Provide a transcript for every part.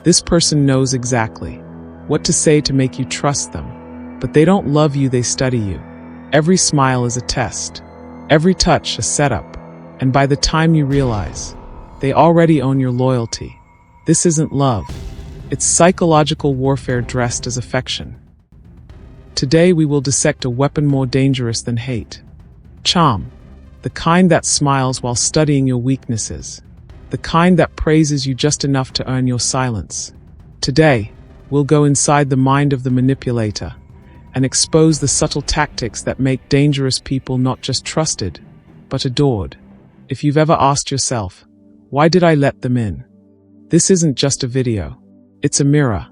This person knows exactly what to say to make you trust them, but they don't love you, they study you. Every smile is a test, every touch a setup, and by the time you realize, they already own your loyalty. This isn't love. It's psychological warfare dressed as affection. Today we will dissect a weapon more dangerous than hate. Charm. The kind that smiles while studying your weaknesses. The kind that praises you just enough to earn your silence. Today, we'll go inside the mind of the manipulator and expose the subtle tactics that make dangerous people not just trusted, but adored. If you've ever asked yourself, why did I let them in? This isn't just a video. It's a mirror.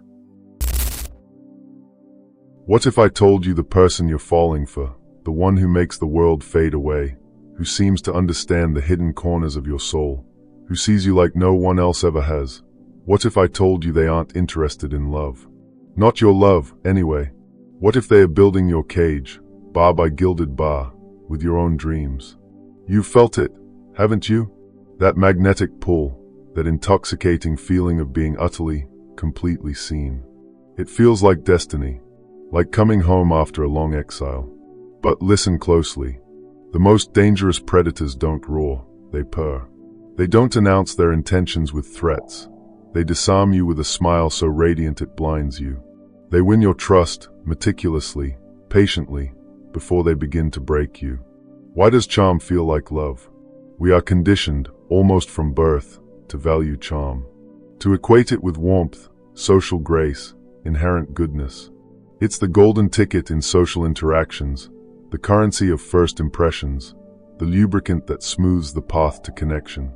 What if I told you the person you're falling for, the one who makes the world fade away, who seems to understand the hidden corners of your soul, who sees you like no one else ever has? What if I told you they aren't interested in love? Not your love, anyway. What if they are building your cage, bar by gilded bar, with your own dreams? You've felt it, haven't you? That magnetic pull, that intoxicating feeling of being utterly, completely seen. It feels like destiny, like coming home after a long exile. But listen closely. The most dangerous predators don't roar, they purr. They don't announce their intentions with threats. They disarm you with a smile so radiant it blinds you. They win your trust, meticulously, patiently, before they begin to break you. Why does charm feel like love? We are conditioned, almost from birth, to value charm, to equate it with warmth, social grace, inherent goodness. It's the golden ticket in social interactions, the currency of first impressions, the lubricant that smooths the path to connection.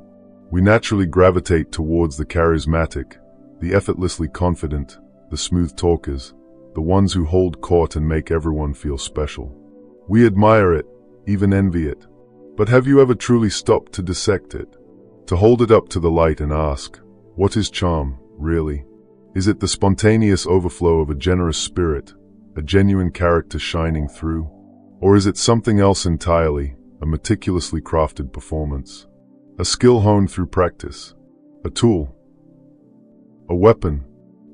We naturally gravitate towards the charismatic, the effortlessly confident, the smooth talkers, the ones who hold court and make everyone feel special. We admire it, even envy it. But have you ever truly stopped to dissect it? To hold it up to the light and ask, what is charm, really? Is it the spontaneous overflow of a generous spirit, a genuine character shining through? Or is it something else entirely, a meticulously crafted performance? A skill honed through practice? A tool? A weapon?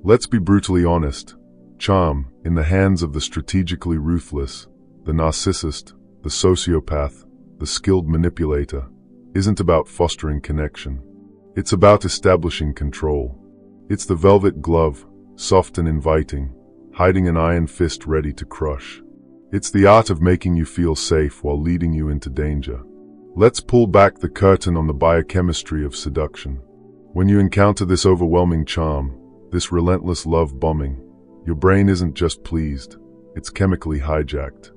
Let's be brutally honest. Charm, in the hands of the strategically ruthless, the narcissist, the sociopath, the skilled manipulator, isn't about fostering connection. It's about establishing control. It's the velvet glove, soft and inviting, hiding an iron fist ready to crush. It's the art of making you feel safe while leading you into danger. Let's pull back the curtain on the biochemistry of seduction. When you encounter this overwhelming charm, this relentless love bombing, your brain isn't just pleased, it's chemically hijacked.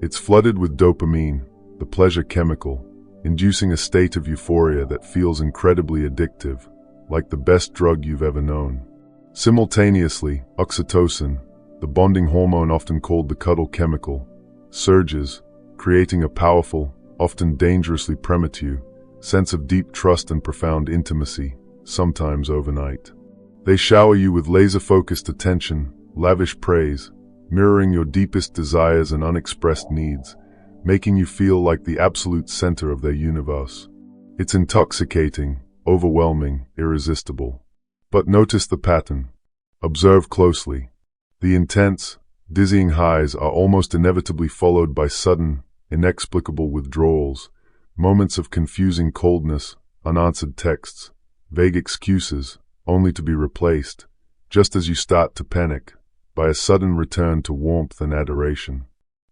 It's flooded with dopamine, the pleasure chemical, inducing a state of euphoria that feels incredibly addictive, like the best drug you've ever known. Simultaneously, oxytocin, the bonding hormone often called the cuddle chemical, surges, creating a powerful, often dangerously premature, sense of deep trust and profound intimacy, sometimes overnight. They shower you with laser-focused attention, lavish praise, mirroring your deepest desires and unexpressed needs, making you feel like the absolute center of their universe. It's intoxicating, overwhelming, irresistible. But notice the pattern. Observe closely. The intense, dizzying highs are almost inevitably followed by sudden, inexplicable withdrawals, moments of confusing coldness, unanswered texts, vague excuses, only to be replaced, just as you start to panic, by a sudden return to warmth and adoration.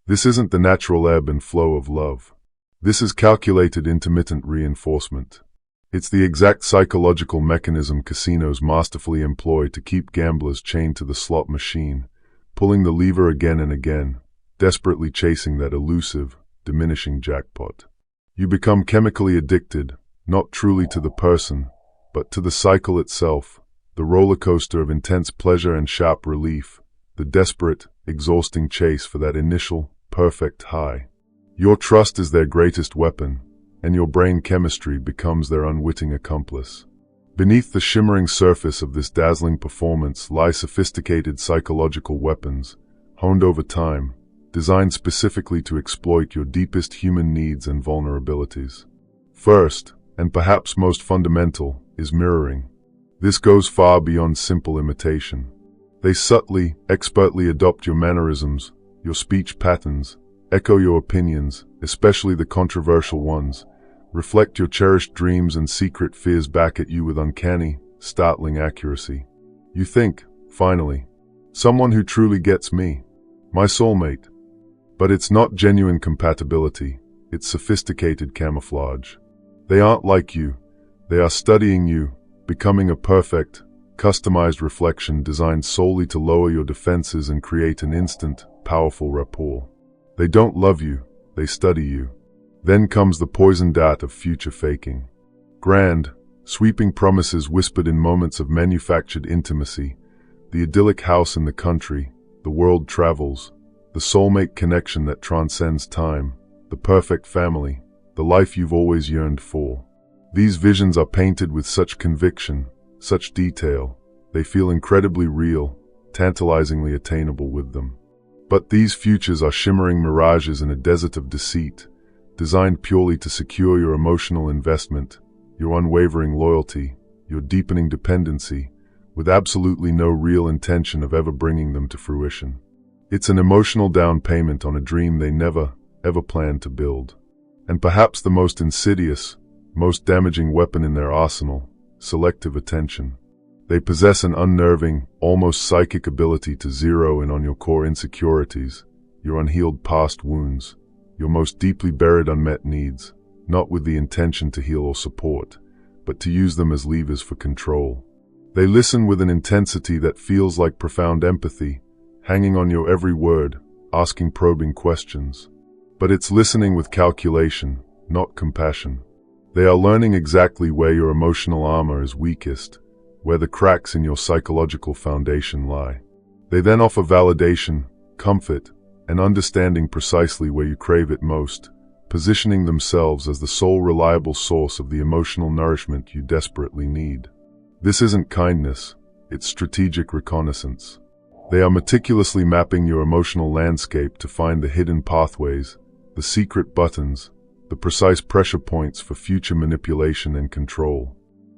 This isn't the natural ebb and flow of love. This is calculated intermittent reinforcement. It's the exact psychological mechanism casinos masterfully employ to keep gamblers chained to the slot machine, pulling the lever again and again, desperately chasing that elusive, diminishing jackpot. You become chemically addicted, not truly to the person, but to the cycle itself, the roller coaster of intense pleasure and sharp relief, the desperate, exhausting chase for that initial, perfect high. Your trust is their greatest weapon, and your brain chemistry becomes their unwitting accomplice. Beneath the shimmering surface of this dazzling performance lie sophisticated psychological weapons, honed over time, designed specifically to exploit your deepest human needs and vulnerabilities. First, and perhaps most fundamental, is mirroring. This goes far beyond simple imitation. They subtly, expertly adopt your mannerisms, your speech patterns, echo your opinions, especially the controversial ones, reflect your cherished dreams and secret fears back at you with uncanny, startling accuracy. You think, finally, someone who truly gets me, my soulmate. But it's not genuine compatibility, it's sophisticated camouflage. They aren't like you, they are studying you, becoming a perfect, customized reflection designed solely to lower your defenses and create an instant, powerful rapport. They don't love you, they study you. Then comes the poison dart of future faking. Grand, sweeping promises whispered in moments of manufactured intimacy, the idyllic house in the country, the world travels, the soulmate connection that transcends time, the perfect family, the life you've always yearned for. These visions are painted with such conviction, such detail, they feel incredibly real, tantalizingly attainable with them. But these futures are shimmering mirages in a desert of deceit, designed purely to secure your emotional investment, your unwavering loyalty, your deepening dependency, with absolutely no real intention of ever bringing them to fruition. It's an emotional down payment on a dream they never, ever planned to build. And perhaps the most insidious, most damaging weapon in their arsenal, selective attention. They possess an unnerving, almost psychic ability to zero in on your core insecurities, your unhealed past wounds, your most deeply buried unmet needs, not with the intention to heal or support, but to use them as levers for control. They listen with an intensity that feels like profound empathy, hanging on your every word, asking probing questions. But it's listening with calculation, not compassion. They are learning exactly where your emotional armor is weakest, where the cracks in your psychological foundation lie. They then offer validation, comfort, and understanding precisely where you crave it most, positioning themselves as the sole reliable source of the emotional nourishment you desperately need. This isn't kindness, it's strategic reconnaissance. They are meticulously mapping your emotional landscape to find the hidden pathways, the secret buttons, the precise pressure points for future manipulation and control.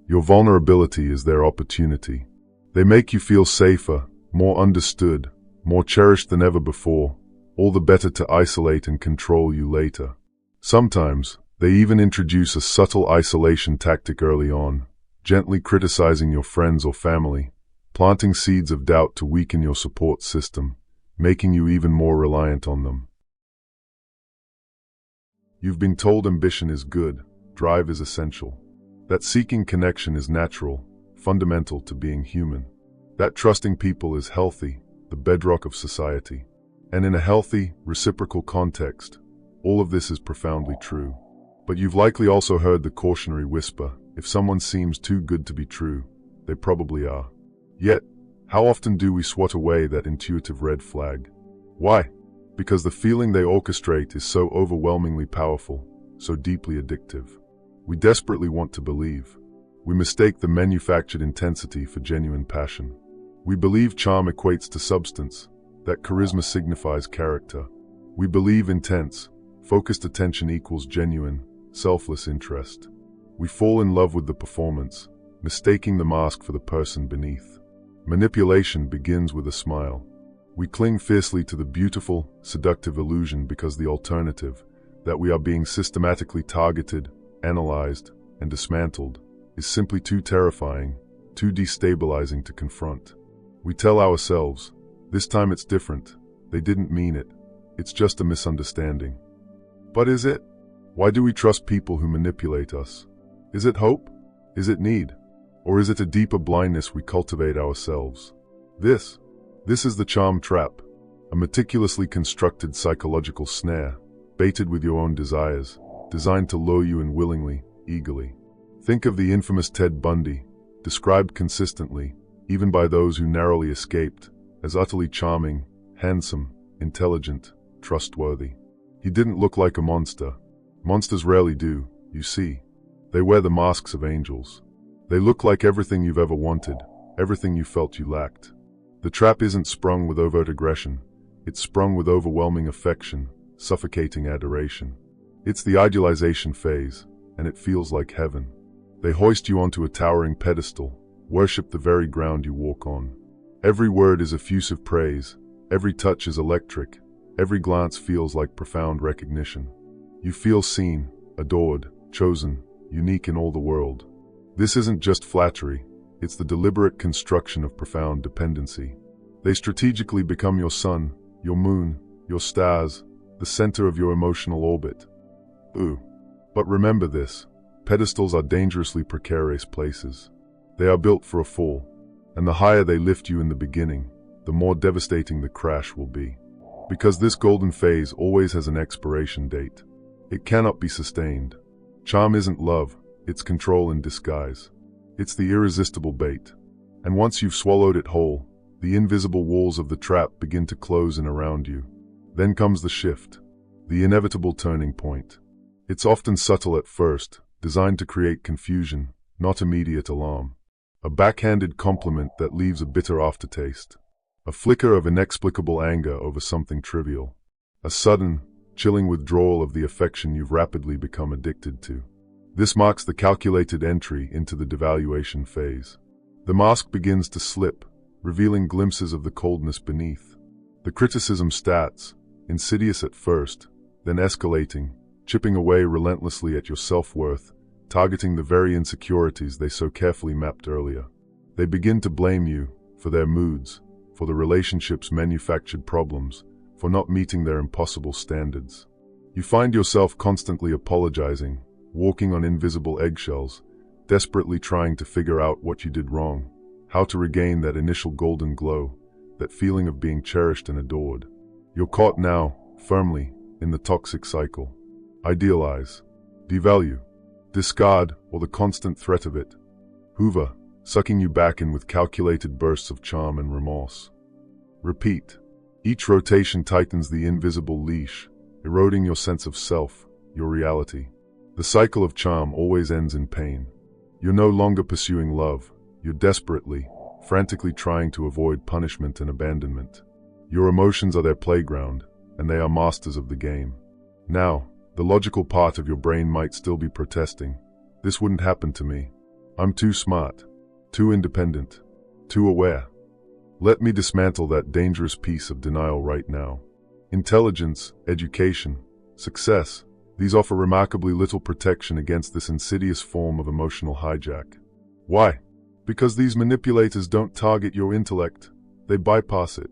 Your vulnerability is their opportunity. They make you feel safer, more understood, more cherished than ever before, all the better to isolate and control you later. Sometimes, they even introduce a subtle isolation tactic early on, gently criticizing your friends or family, planting seeds of doubt to weaken your support system, making you even more reliant on them. You've been told ambition is good, drive is essential. That seeking connection is natural, fundamental to being human. That trusting people is healthy, the bedrock of society. And in a healthy, reciprocal context, all of this is profoundly true. But you've likely also heard the cautionary whisper, if someone seems too good to be true, they probably are. Yet, how often do we swat away that intuitive red flag? Why? Because the feeling they orchestrate is so overwhelmingly powerful, so deeply addictive. We desperately want to believe. We mistake the manufactured intensity for genuine passion. We believe charm equates to substance, that charisma signifies character. We believe intense, focused attention equals genuine, selfless interest. We fall in love with the performance, mistaking the mask for the person beneath. Manipulation begins with a smile. We cling fiercely to the beautiful, seductive illusion because the alternative, that we are being systematically targeted, analyzed, and dismantled, is simply too terrifying, too destabilizing to confront. We tell ourselves, this time it's different, they didn't mean it, it's just a misunderstanding. But is it? Why do we trust people who manipulate us? Is it hope? Is it need? Or is it a deeper blindness we cultivate ourselves? This is the charm trap, a meticulously constructed psychological snare, baited with your own desires, designed to lure you in willingly, eagerly. Think of the infamous Ted Bundy, described consistently, even by those who narrowly escaped, as utterly charming, handsome, intelligent, trustworthy. He didn't look like a monster. Monsters rarely do, you see. They wear the masks of angels. They look like everything you've ever wanted, everything you felt you lacked. The trap isn't sprung with overt aggression. It's sprung with overwhelming affection, suffocating adoration. It's the idealization phase, and it feels like heaven. They hoist you onto a towering pedestal, worship the very ground you walk on. Every word is effusive praise, every touch is electric, every glance feels like profound recognition. You feel seen, adored, chosen, unique in all the world. This isn't just flattery, it's the deliberate construction of profound dependency. They strategically become your sun, your moon, your stars, the center of your emotional orbit. But remember this, pedestals are dangerously precarious places. They are built for a fall, and the higher they lift you in the beginning, the more devastating the crash will be. Because this golden phase always has an expiration date. It cannot be sustained. Charm isn't love, it's control in disguise. It's the irresistible bait. And once you've swallowed it whole, the invisible walls of the trap begin to close in around you. Then comes the shift, the inevitable turning point. It's often subtle at first, designed to create confusion, not immediate alarm. A backhanded compliment that leaves a bitter aftertaste. A flicker of inexplicable anger over something trivial. A sudden, chilling withdrawal of the affection you've rapidly become addicted to. This marks the calculated entry into the devaluation phase. The mask begins to slip, revealing glimpses of the coldness beneath. The criticism starts, insidious at first, then escalating, chipping away relentlessly at your self-worth, targeting the very insecurities they so carefully mapped earlier. They begin to blame you for their moods, for the relationship's manufactured problems, for not meeting their impossible standards. You find yourself constantly apologizing, walking on invisible eggshells, desperately trying to figure out what you did wrong, how to regain that initial golden glow, that feeling of being cherished and adored. You're caught now, firmly, in the toxic cycle. Idealize, devalue, discard, or the constant threat of it. Hoover, sucking you back in with calculated bursts of charm and remorse. Repeat. Each rotation tightens the invisible leash, eroding your sense of self, your reality. The cycle of charm always ends in pain. You're no longer pursuing love, you're desperately, frantically trying to avoid punishment and abandonment. Your emotions are their playground, and they are masters of the game. Now, the logical part of your brain might still be protesting. This wouldn't happen to me. I'm too smart, too independent, too aware. Let me dismantle that dangerous piece of denial right now. Intelligence, education, success, these offer remarkably little protection against this insidious form of emotional hijack. Why? Because these manipulators don't target your intellect, they bypass it.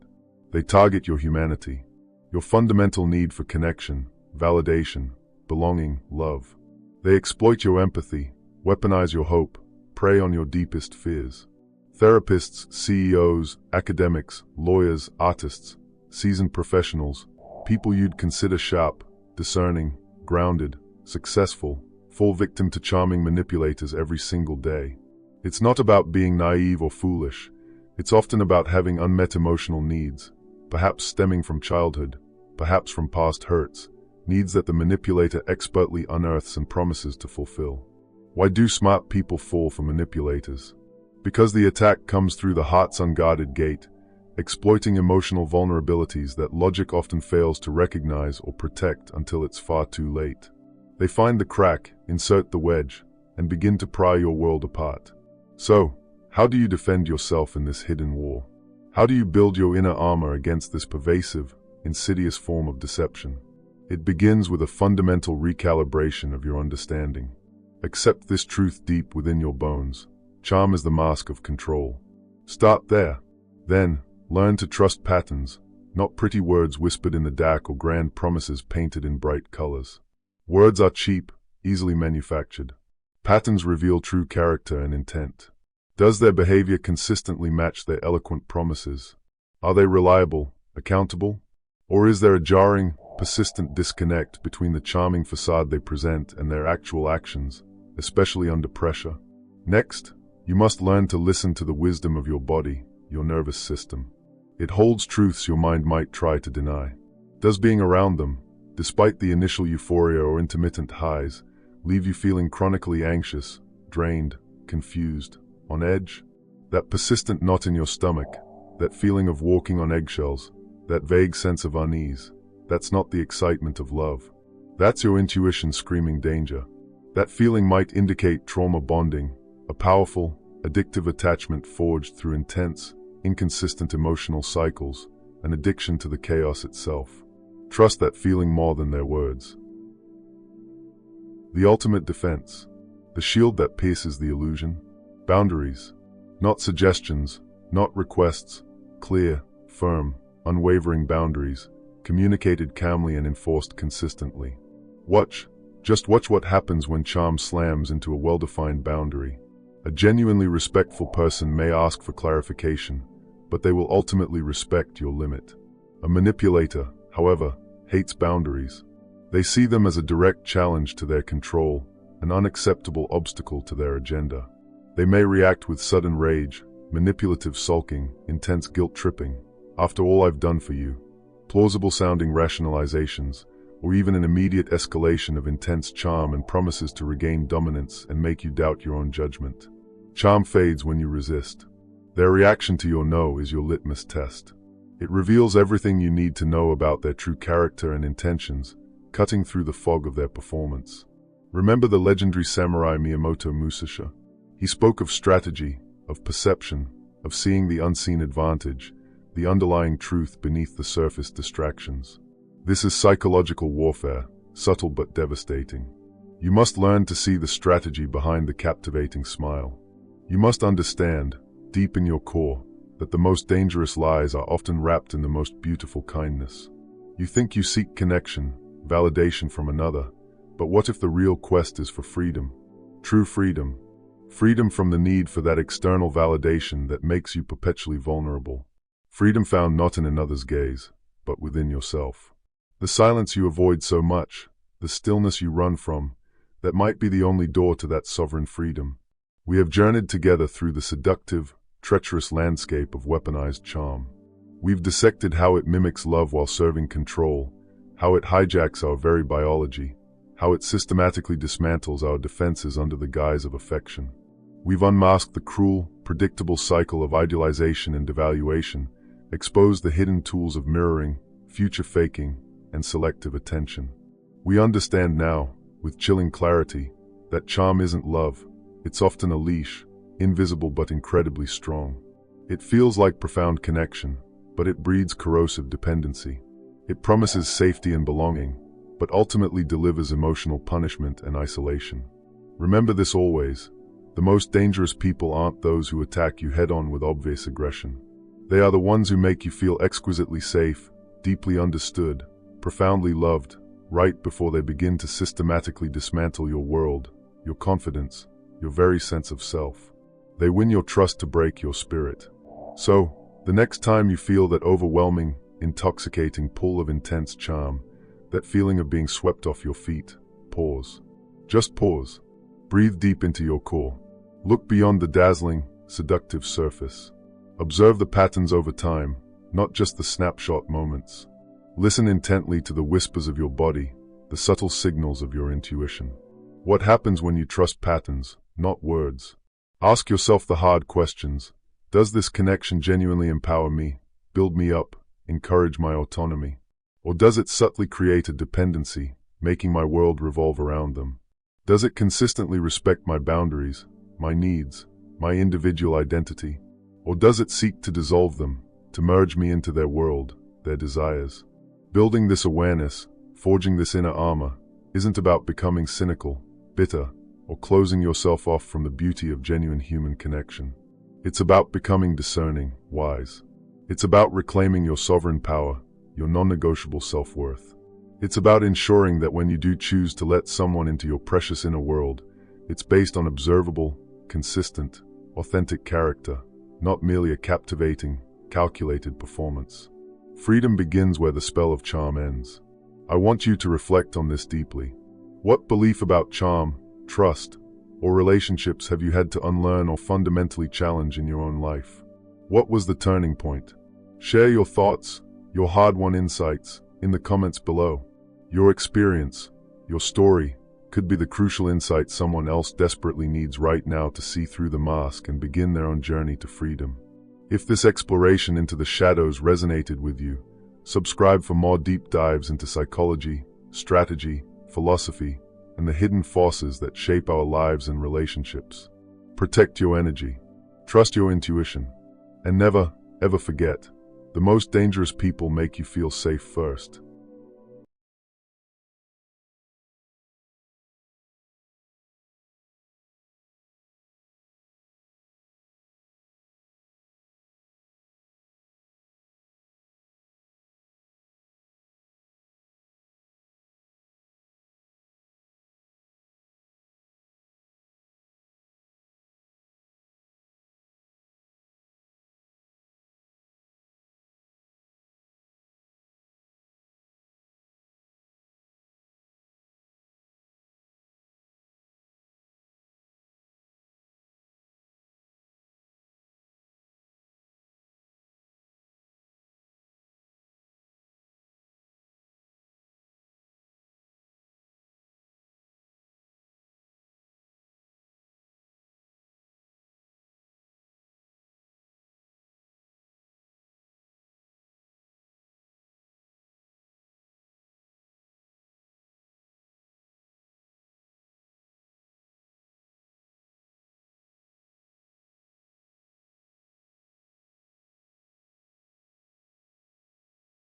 They target your humanity, your fundamental need for connection, validation, belonging, love. They exploit your empathy, weaponize your hope, prey on your deepest fears. Therapists, CEOs, academics, lawyers, artists, seasoned professionals, people you'd consider sharp, discerning, grounded, successful, fall victim to charming manipulators every single day. It's not about being naive or foolish. It's often about having unmet emotional needs, perhaps stemming from childhood, perhaps from past hurts, needs that the manipulator expertly unearths and promises to fulfill. Why do smart people fall for manipulators? Because the attack comes through the heart's unguarded gate, exploiting emotional vulnerabilities that logic often fails to recognize or protect until it's far too late. They find the crack, insert the wedge, and begin to pry your world apart. So, how do you defend yourself in this hidden war? How do you build your inner armor against this pervasive, insidious form of deception? It begins with a fundamental recalibration of your understanding. Accept this truth deep within your bones. Charm is the mask of control. Start there. Then, learn to trust patterns, not pretty words whispered in the dark or grand promises painted in bright colors. Words are cheap, easily manufactured. Patterns reveal true character and intent. Does their behavior consistently match their eloquent promises? Are they reliable, accountable? Or is there a jarring, persistent disconnect between the charming facade they present and their actual actions, especially under pressure? Next, you must learn to listen to the wisdom of your body, your nervous system. It holds truths your mind might try to deny. Does being around them, despite the initial euphoria or intermittent highs, leave you feeling chronically anxious, drained, confused, on edge? That persistent knot in your stomach, that feeling of walking on eggshells, that vague sense of unease, that's not the excitement of love. That's your intuition screaming danger. That feeling might indicate trauma bonding, a powerful, addictive attachment forged through intense, inconsistent emotional cycles, an addiction to the chaos itself. Trust that feeling more than their words. The ultimate defense, the shield that pierces the illusion. Boundaries, not suggestions, not requests, clear, firm, unwavering boundaries, communicated calmly and enforced consistently. Just watch what happens when charm slams into a well-defined boundary. A genuinely respectful person may ask for clarification, but they will ultimately respect your limit. A manipulator, however, hates boundaries. They see them as a direct challenge to their control, an unacceptable obstacle to their agenda. They may react with sudden rage, manipulative sulking, intense guilt-tripping. After all I've done for you, plausible-sounding rationalizations, or even an immediate escalation of intense charm and promises to regain dominance and make you doubt your own judgment. Charm fades when you resist. Their reaction to your no is your litmus test. It reveals everything you need to know about their true character and intentions, cutting through the fog of their performance. Remember the legendary samurai Miyamoto Musashi? He spoke of strategy, of perception, of seeing the unseen advantage, the underlying truth beneath the surface distractions. This is psychological warfare, subtle but devastating. You must learn to see the strategy behind the captivating smile. You must understand, deep in your core, that the most dangerous lies are often wrapped in the most beautiful kindness. You think you seek connection, validation from another, but what if the real quest is for freedom? True freedom. Freedom from the need for that external validation that makes you perpetually vulnerable. Freedom found not in another's gaze, but within yourself. The silence you avoid so much, the stillness you run from, that might be the only door to that sovereign freedom. We have journeyed together through the seductive, treacherous landscape of weaponized charm. We've dissected how it mimics love while serving control, how it hijacks our very biology, how it systematically dismantles our defenses under the guise of affection. We've unmasked the cruel, predictable cycle of idealization and devaluation, exposed the hidden tools of mirroring, future faking, and selective attention. We understand now, with chilling clarity, that charm isn't love. It's often a leash, invisible but incredibly strong. It feels like profound connection, but it breeds corrosive dependency. It promises safety and belonging, but ultimately delivers emotional punishment and isolation. Remember this always. The most dangerous people aren't those who attack you head-on with obvious aggression. They are the ones who make you feel exquisitely safe, deeply understood, profoundly loved, right before they begin to systematically dismantle your world, your confidence, your very sense of self. They win your trust to break your spirit. So, the next time you feel that overwhelming, intoxicating pull of intense charm, that feeling of being swept off your feet, pause. Just pause. Breathe deep into your core. Look beyond the dazzling, seductive surface. Observe the patterns over time, not just the snapshot moments. Listen intently to the whispers of your body, the subtle signals of your intuition. What happens when you trust patterns, not words? Ask yourself the hard questions. Does this connection genuinely empower me, build me up, encourage my autonomy? Or does it subtly create a dependency, making my world revolve around them? Does it consistently respect my boundaries, my needs, my individual identity? Or does it seek to dissolve them, to merge me into their world, their desires? Building this awareness, forging this inner armor, isn't about becoming cynical, bitter, or closing yourself off from the beauty of genuine human connection. It's about becoming discerning, wise. It's about reclaiming your sovereign power, your non-negotiable self-worth. It's about ensuring that when you do choose to let someone into your precious inner world, it's based on observable, consistent, authentic character, not merely a captivating, calculated performance. Freedom begins where the spell of charm ends. I want you to reflect on this deeply. What belief about charm, trust, or relationships have you had to unlearn or fundamentally challenge in your own life? What was the turning point? Share your thoughts, your hard-won insights, in the comments below. Your experience, your story, could be the crucial insight someone else desperately needs right now to see through the mask and begin their own journey to freedom. If this exploration into the shadows resonated with you, subscribe for more deep dives into psychology, strategy, philosophy, and the hidden forces that shape our lives and relationships. Protect your energy. Trust your intuition. And never, ever forget, the most dangerous people make you feel safe first.